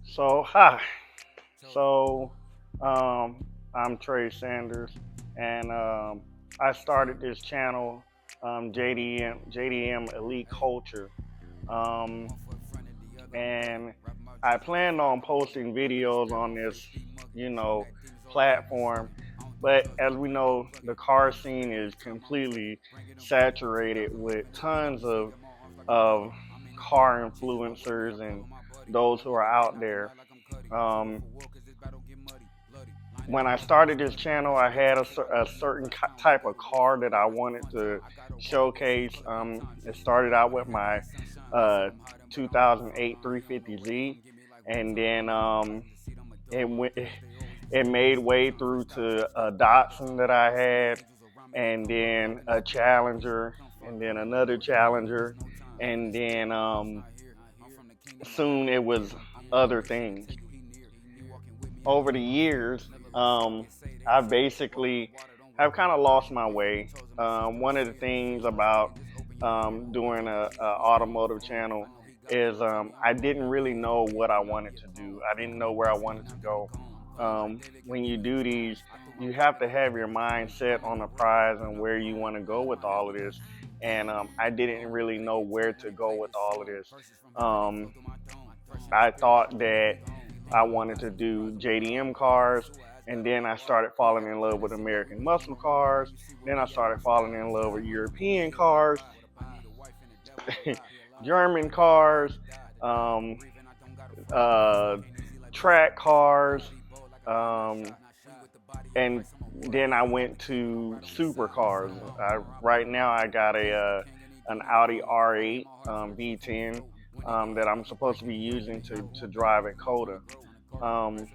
So hi. So I'm Trey Sanders, and I started this channel, JDM Elite Culture, um, and I planned on posting videos on this, you know, platform. But as we know, the car scene is completely saturated with tons of car influencers and those who are out there. Um, when I started this channel, I had a certain type of car that I wanted to showcase. It started out with my uh, 2008 350Z, and then it went, it made way through to a Datsun that I had, and then a Challenger, and then another Challenger, and then soon it was other things. Over the years, I basically have kind of lost my way. One of the things about doing a automotive channel is I didn't really know what I wanted to do. I didn't know where I wanted to go. When you do these, you have to have your mind set on the prize and where you want to go with all of this. And I didn't really know where to go with all of this. Um, I thought that I wanted to do JDM cars, and then I started falling in love with American muscle cars. Then I started falling in love with European cars, German cars, um, uh, track cars, um, and then I went to supercars. Right now I got an Audi R8 V10 that I'm supposed to be using to drive at Coda. Um,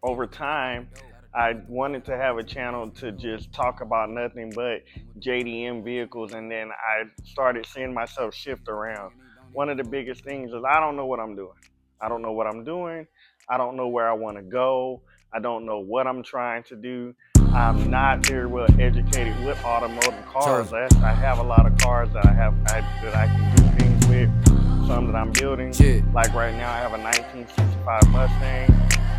Over time, I wanted to have a channel to just talk about nothing but JDM vehicles, and then I started seeing myself shift around. One of the biggest things is I don't know what I'm doing. I don't know what I'm doing. I don't know where I want to go. I don't know what I'm trying to do. I'm not very well educated with automotive cars. I have a lot of cars that I can do things with. Some that I'm building. Like right now, I have a 1965 Mustang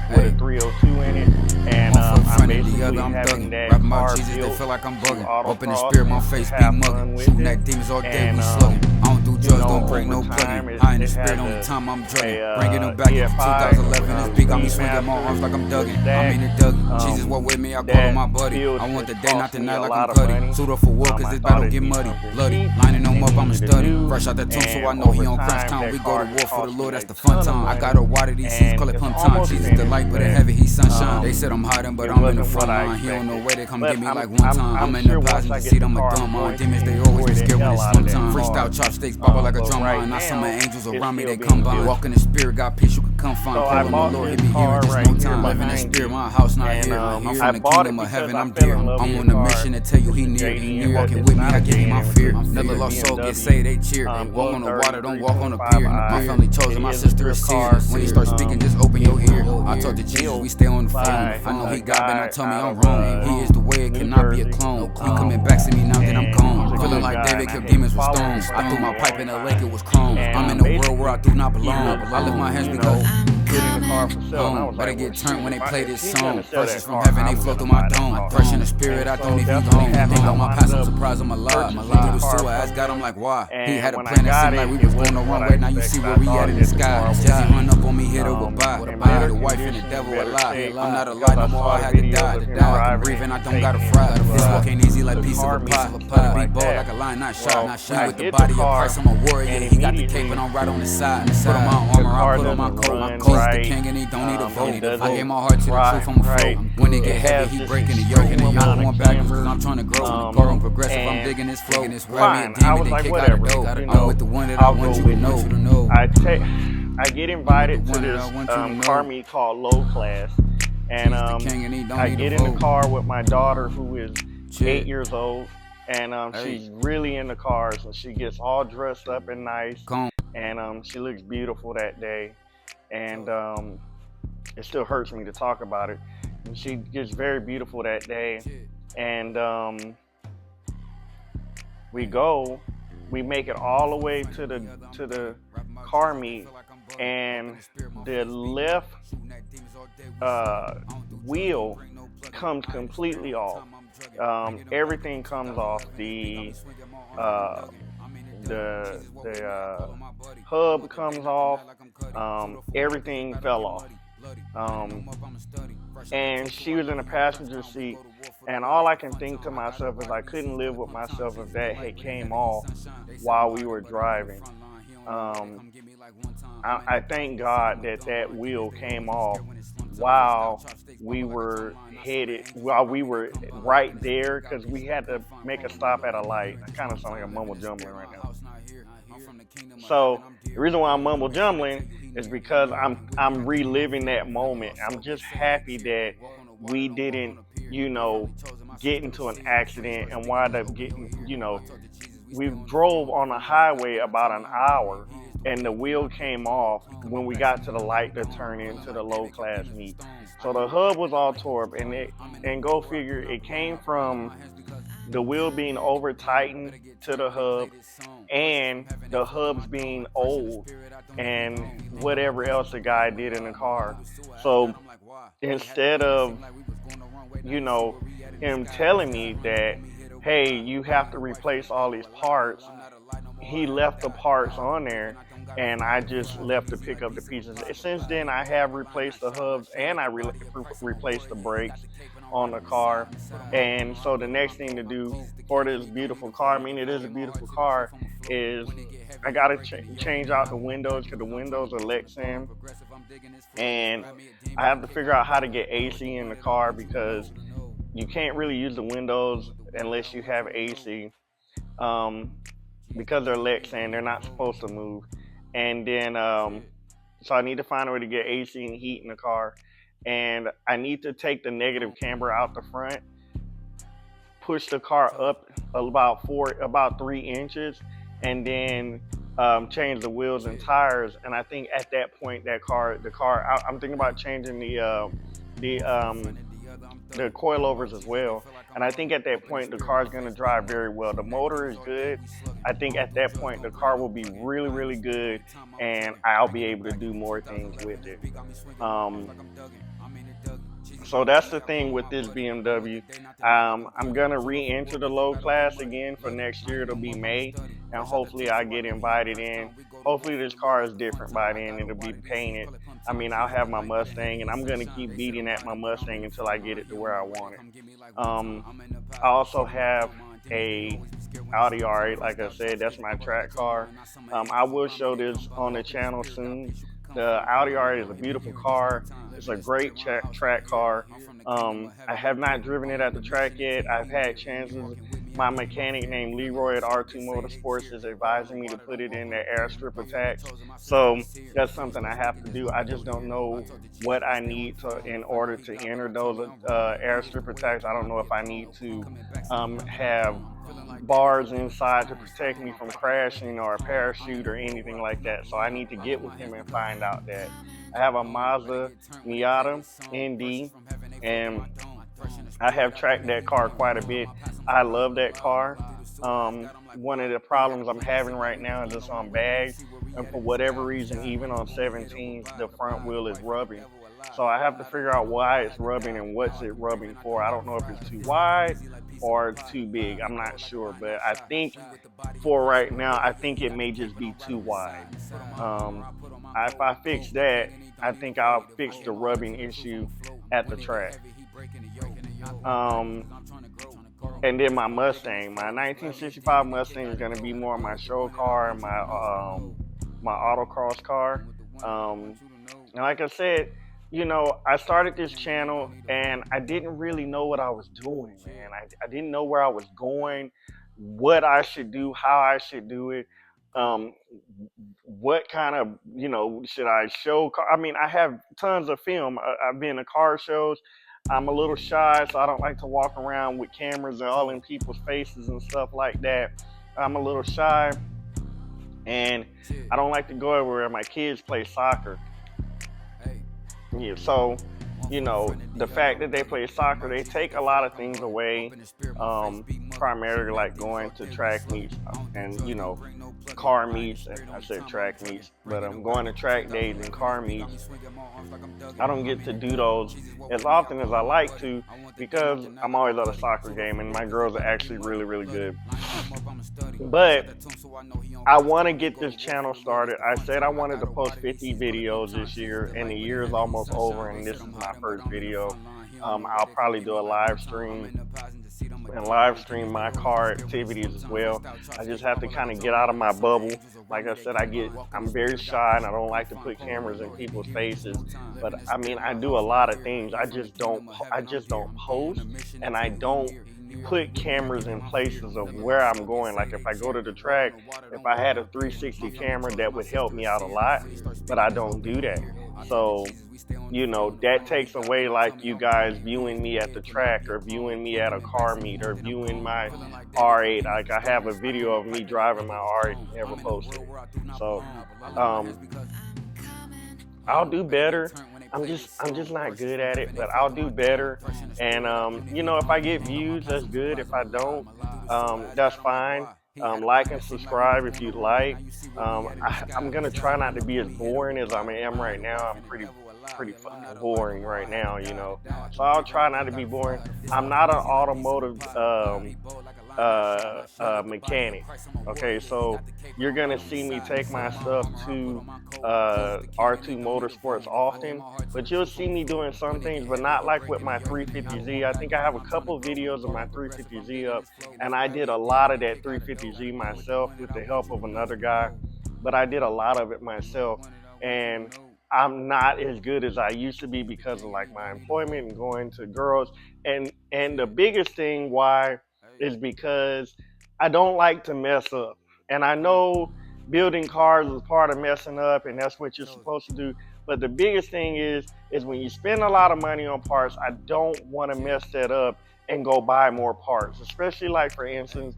with a 302 in it, and I'm basically having that car built feel like I'm to bugging. Up in the autocross spirit, my and to face be have fun mugging. with Shooting it. at demons all day, we And slugging. I don't do drugs, don't break no over time, plugging. High in the it spirit, has only time I'm drugging. a Bringing them back into EFI 2011. This beat got me swinging my Speedmaster arms like I'm dugging. with I that. mean it Dougie. Jesus walk with me, I call That on my buddy. build I want has the day, not cost the me night a like lot I'm of cutty. money. Suit up for war, cause I this thought battle it'd get be muddy. something Bloody. cheap Lining them up, and I'm easy to studying. do, Fresh out the tomb, so I and know he over on crunch time time. that We go car to has war for the cost Lord, me that's a the fun ton of time. I money, got a water these seats, and call it it's pump time. almost Jesus the finished, light, but it but heavy, he's sunshine. They um, said I'm hiding, but it I'm in the wasn't what front I line. He don't know expected. where they come But get me I'm like one I'm time. I'm I'm in the sure once I passenger get seat, the I'm a car, I'm dumb on going demons, to they always enjoy be the scared when hell it's out of slum that time. car. Freestyle chopsticks, bubble like a But drum right line. Not some now, angels it's around me, still they being combine. built. Walk in the spirit, got peace, you can come find. So Call I on the bought Lord, he this be hearing car just no right here time. Live in the behind spirit, me, my house not and here. I'm I from the bought it kingdom of because heaven, I I'm fell dear. in love I'm with on the the car. mission to tell you It's he a near. You JDM, but walking it's with me, not I a give you my JDM. fear. It's Another a lost soul get BMW saved, they cheer. Walk on the water, E30 don't walk on the 325i. pier. My family chosen, It my is a sister is drift car. serious. When you start speaking, just open your ear. I talk to Jesus, Built we stay on the phone. by I know a he God, but not guy tell me out I'm of wrong. He is the way, it New cannot be a Jersey. clone. You coming back to me now that I'm And gone. he's a Feeling good like guy, David and I killed had demons with followed him stones. for I threw a my pipe long in the lake, time. it was chrome. I'm in And a world where I basically, do not he belong. was I lift my hands you because know, putting the car for sale, and I home. was Better like, well, get shoot, turned when they play if this he's gonna song. sell Verses that from car, heaven, they I'm flow gonna through my buy that dome. car. Fresh in the spirit, And I don't so even that's long. what happened. Think I on my wound past, I'm up surprised I'm alive. purchasing Went the through the car sewer, asked from God, I'm him, like, why? He had and a when I plan, it got seemed it, like we it was going the wasn't what wrong I way. Now you see expected. I where we thought at in the that the sky. car would Jesse die run up on me, hit her with bye. in I better need a wife and the condition, in devil a better lie. shape, I'm not a lie because I no more, saw I the had to videos die. of him Now I can driving breathe it and I and don't gotta taking fry. it This walk ain't easy like to piece of car a meets pie. and Put stuff a like big ball that. like a line, not shot. Well, Not shot. I With the get the body of car, Christ, I'm a warrior. and He got the cape immediately and I'm right on the side. Put on my the armor, I car put on my doesn't coat. run Jesus the right. king and he don't need a vote. It I gave doesn't my heart to the drive truth, I'm right. afloat. When it It get heavy, has he this breaking the yoke. extreme And the yoke amount going of backwards cause camber. I'm trying to grow. Car on progressive, I'm And digging this flow. Grab me a fine. I demon, was then like, kick out a whatever, dope. you I'm know, with the one that I I'll go want you to with know. it. I get I'm with the invited to one that I this want you to car know. meet called Low Class, and Jesus the king and he don't I need a get in the vote. car with my daughter who is Shit. 8 years old, and Hey. she's really into cars, and she gets all dressed up and nice, Come. and she looks beautiful that day, and it still hurts me to talk about it. And she gets very beautiful that day, and we make it all the way to the car meet, and the left uh, wheel comes completely off. Everything comes off. Uh, the hub comes off. Everything fell off. Um, and she was in the passenger seat, and all I can think to myself is I couldn't live with myself if that had came off while we were driving. Um, I thank God that that wheel came off while we were while we were right there, because we had to make a stop at a light. I kind of sound like a mumble jumbling right now. So the reason why I'm mumble jumbling is because I'm reliving that moment. I'm just happy that we didn't, you know, get into an accident and wind up getting, we drove on the highway about an hour, and the wheel came off when we got to the light to turn into the low class meet. So the hub was all tore up, and go figure, it came from the wheel being over tightened to the hub, and the hubs being old, and whatever else the guy did in the car. So instead of, you know, him telling me that, hey, you have to replace all these parts, he left the parts on there, and I just left to pick up the pieces. Since then, I have replaced the hubs, and I replaced the brakes on the car. And so the next thing to do for this beautiful car, I mean, it is a beautiful car, is I got to change out the windows, because the windows are Lexan, and I have to figure out how to get AC in the car, because you can't really use the windows unless you have AC. Um, because they're Lexan, they're not supposed to move. And then, so I need to find a way to get AC and heat in the car. And I need to take the negative camber out the front, push the car up about 3 inches, and then change the wheels and tires. And I think at that point, I'm thinking about changing the the coilovers as well. And I think at that point, the car is going to drive very well. The motor is good. I think at that point, the car will be really, really good, and I'll be able to do more things with it. Um, so that's the thing with this BMW. I'm gonna re-enter the low class again for next year. It'll be May, and hopefully I get invited in. Hopefully this car is different by then. It'll be painted. I mean, I'll have my Mustang, and I'm gonna keep beating at my Mustang until I get it to where I want it. I also have a Audi R8. Like I said, that's my track car. I will show this on the channel soon. The Audi R8 is a beautiful car. It's a great track car. I have not driven it at the track yet. I've had chances. My mechanic named Leroy at R2 Motorsports is advising me to put it in the airstrip attacks. So that's something I have to do. I just don't know what I need in order to enter those airstrip attacks. I don't know if I need to have bars inside to protect me from crashing, or a parachute or anything like that. So I need to get with him and find out that. I have a Mazda Miata ND, and I have tracked that car quite a bit. I love that car. One of the problems I'm having right now is it's on bags, and for whatever reason, even on 17, the front wheel is rubbing. So I have to figure out why it's rubbing and what's it rubbing for. I don't know if it's too wide or too big. I'm not sure, but I think for right now, I think it may just be too wide. Um, if I fix that, I think I'll fix the rubbing issue at the track. Um, and then my Mustang, my 1965 Mustang, is going to be more my show car, my autocross car. And like I said, I started this channel, and I didn't really know what I was doing, man. I didn't know where I was going, what I should do, how I should do it. Um, what kind of, should I show? I mean, I have tons of film. I've been to car shows. I'm a little shy, so I don't like to walk around with cameras and all in people's faces and stuff like that. I'm a little shy, and I don't like to go everywhere. My kids play soccer. Yeah, so the fact that they play soccer, they take a lot of things away, primarily like going to track meets and car meets, and I said track meets, but I'm going to track days and car meets. I don't get to do those as often as I like to because I'm always at a soccer game and my girls are actually really, really good. But I want to get this channel started. I said I wanted to post 50 videos this year, and the year is almost over, and this is my first video. I'll probably do a live stream and live stream my car activities as well. I just have to kind of get out of my bubble. Like I said, I'm very shy and I don't like to put cameras in people's faces. But I mean, I do a lot of things. I just don't post, and I don't put cameras in places of where I'm going. Like if I go to the track, if I had a 360 camera, that would help me out a lot, but I don't do that. So that takes away like you guys viewing me at the track or viewing me at a car meet or viewing my R8. Like I have a video of me driving my R8, never posted. So I'll do better. I'm just not good at it, but I'll do better. And if I get views, that's good. If I don't, that's fine. Like and subscribe if you like. I'm gonna try not to be as boring as I am right now. I'm pretty fucking boring right now. So I'll try not to be boring. I'm not an automotive mechanic. Okay, so you're gonna see me take my stuff to R2 Motorsports often, but you'll see me doing some things, but not like with my 350Z. I think I have a couple videos of my 350Z up, and I did a lot of that 350Z myself with the help of another guy, but I did a lot of it myself, and I'm not as good as I used to be because of like my employment and going to girls, and the biggest thing why is because I don't like to mess up. And I know building cars is part of messing up and that's what you're supposed to do. But the biggest thing is when you spend a lot of money on parts, I don't want to mess that up and go buy more parts. Especially like for instance,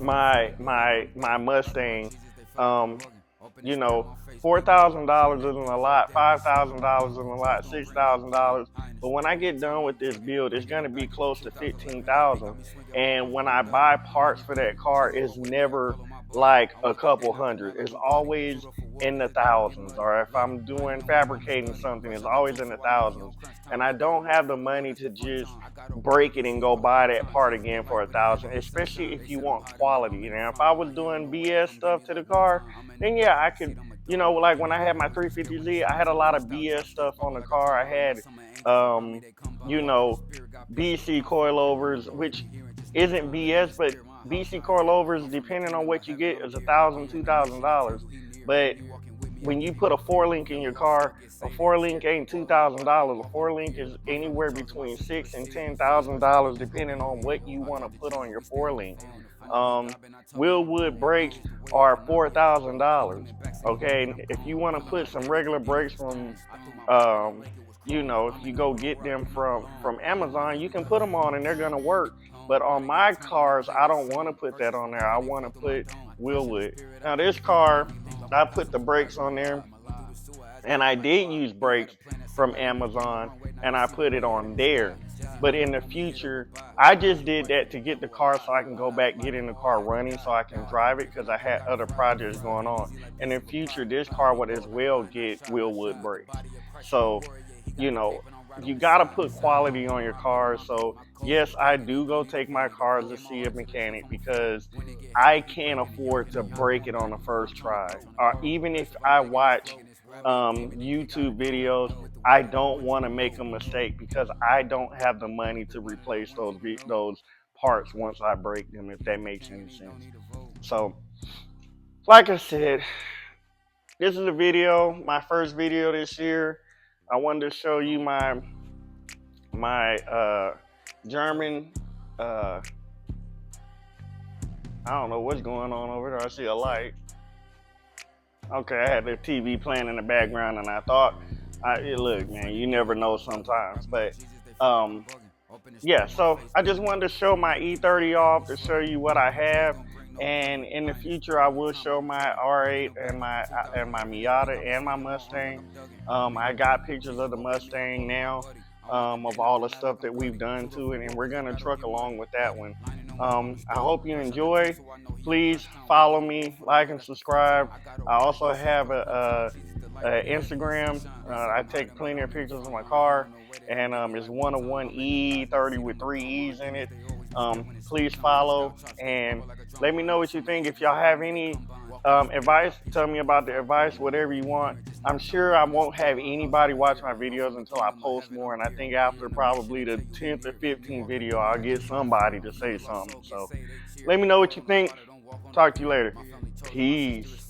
my Mustang, $4,000 isn't a lot, $5,000 isn't a lot, $6,000. But when I get done with this build, it's gonna be close to 15,000. And when I buy parts for that car, it's never like a couple hundred. It's always in the thousands. Or if I'm doing fabricating something, it's always in the thousands. And I don't have the money to just break it and go buy that part again for 1,000, especially if you want quality. Now, if I was doing BS stuff to the car, then yeah, I could, like when I had my 350Z, I had a lot of BS stuff on the car. I had, BC coilovers, which isn't BS, but BC coilovers, depending on what you get, is $1,000, $2,000. But when you put a 4-link in your car, a 4-link ain't $2,000. A 4-link is anywhere between $6,000 and $10,000, depending on what you want to put on your 4-link. Wheelwood brakes are $4,000. Okay, if you want to put some regular brakes from, if you go get them from Amazon, you can put them on and they're gonna work. But on my cars, I don't want to put that on there. I want to put Wheelwood. Now this car, I put the brakes on there, and I did use brakes from Amazon, and I put it on there. But in the future, I just did that to get the car so I can go back, get in the car running so I can drive it because I had other projects going on. And in the future, this car would as well get Wheelwood brakes. So, you got to put quality on your cars. So yes, I do go take my cars to see a mechanic because I can't afford to break it on the first try. Or even if I watch YouTube videos, I don't want to make a mistake because I don't have the money to replace those parts once I break them, if that makes any sense. So like I said, this is a video, my first video this year. I wanted to show you my German, I don't know what's going on over there. I see a light. Okay, I had the TV playing in the background and I thought, look, man, you never know sometimes. But yeah, so I just wanted to show my E30 off to show you what I have. And in the future, I will show my R8 and my Miata and my Mustang. I got pictures of the Mustang now, of all the stuff that we've done to it, and we're gonna truck along with that one. I hope you enjoy. Please follow me, like and subscribe. I also have a Instagram. I take plenty of pictures of my car, and it's 101E30 with three E's in it. Please follow and let me know what you think. If y'all have any advice, tell me about the advice, whatever you want. I'm sure I won't have anybody watch my videos until I post more, and I think after probably the 10th or 15th video, I'll get somebody to say something. So let me know what you think. Talk to you later. Peace.